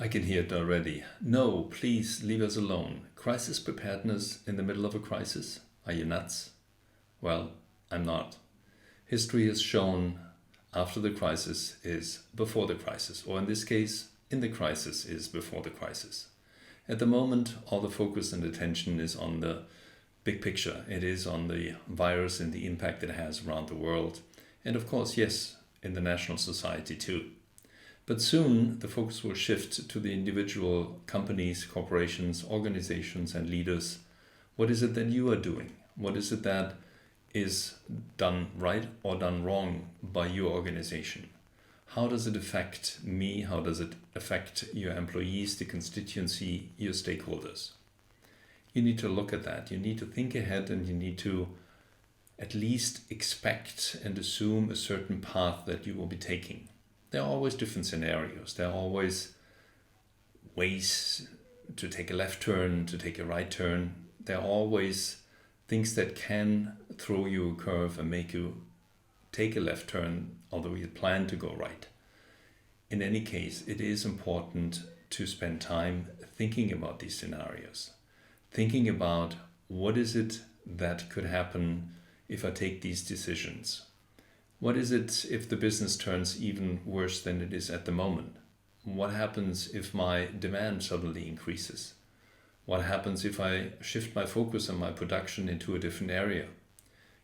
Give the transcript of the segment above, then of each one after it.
I can hear it already. No, please leave us alone. Crisis preparedness in the middle of a crisis? Are you nuts? Well, I'm not. History has shown after the crisis is before the crisis, or in this case, in the crisis is before the crisis. At the moment, all the focus and attention is on the big picture. It is on the virus and the impact it has around the world. And of course, yes, in the national society too. But soon the focus will shift to the individual companies, corporations, organizations, and leaders. What is it that you are doing? What is it that is done right or done wrong by your organization? How does it affect me? How does it affect your employees, the constituency, your stakeholders? You need to look at that. You need to think ahead, and you need to at least expect and assume a certain path that you will be taking. There are always different scenarios. There are always ways to take a left turn, to take a right turn. There are always things that can throw you a curve and make you take a left turn, although you plan to go right. In any case, it is important to spend time thinking about these scenarios, thinking about what is it that could happen if I take these decisions. What is it if the business turns even worse than it is at the moment? What happens if my demand suddenly increases? What happens if I shift my focus and my production into a different area?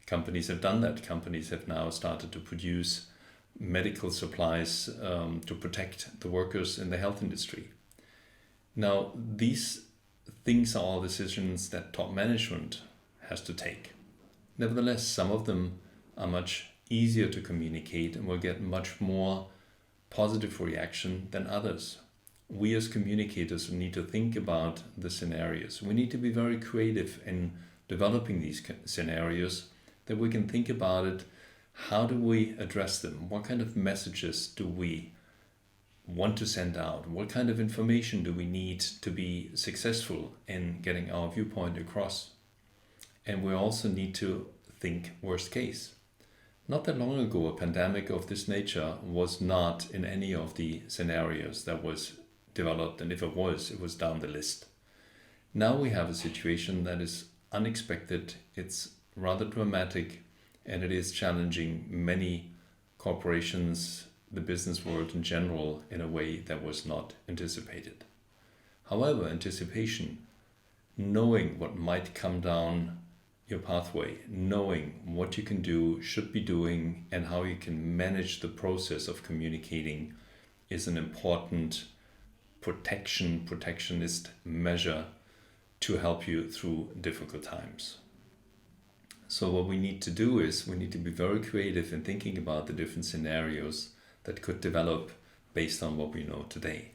Companies have done that. Companies have now started to produce medical supplies to protect the workers in the health industry. Now, these things are all decisions that top management has to take. Nevertheless, some of them are much easier to communicate and will get much more positive reaction than others. We as communicators need to think about the scenarios. We need to be very creative in developing these scenarios, that we can think about it. How do we address them? What kind of messages do we want to send out? What kind of information do we need to be successful in getting our viewpoint across? And we also need to think worst case. Not that long ago, a pandemic of this nature was not in any of the scenarios that was developed, and if it was down the list. Now we have a situation that is unexpected, it's rather dramatic, and it is challenging many corporations, the business world in general, in a way that was not anticipated. However, anticipation, knowing what might come down your pathway, knowing what you can do, should be doing, and how you can manage the process of communicating is an important protectionist measure to help you through difficult times. So what we need to do is we need to be very creative in thinking about the different scenarios that could develop based on what we know today.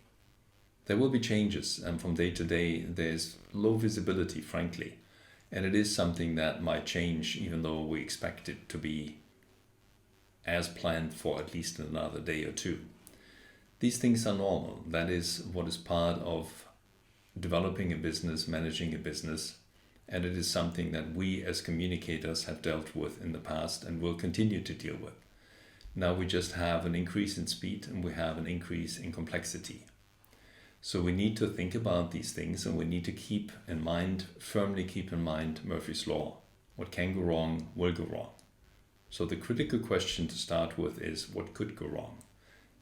There will be changes, and from day to day there's low visibility, frankly. And it is something that might change, even though we expect it to be as planned for at least another day or two. These things are normal. That is what is part of developing a business, managing a business. And it is something that we as communicators have dealt with in the past and will continue to deal with. Now we just have an increase in speed and we have an increase in complexity. So we need to think about these things, and we need to firmly keep in mind Murphy's Law. What can go wrong will go wrong. So the critical question to start with is what could go wrong?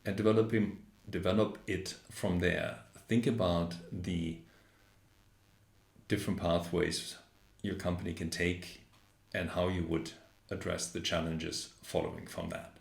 And develop it from there. Think about the different pathways your company can take and how you would address the challenges following from that.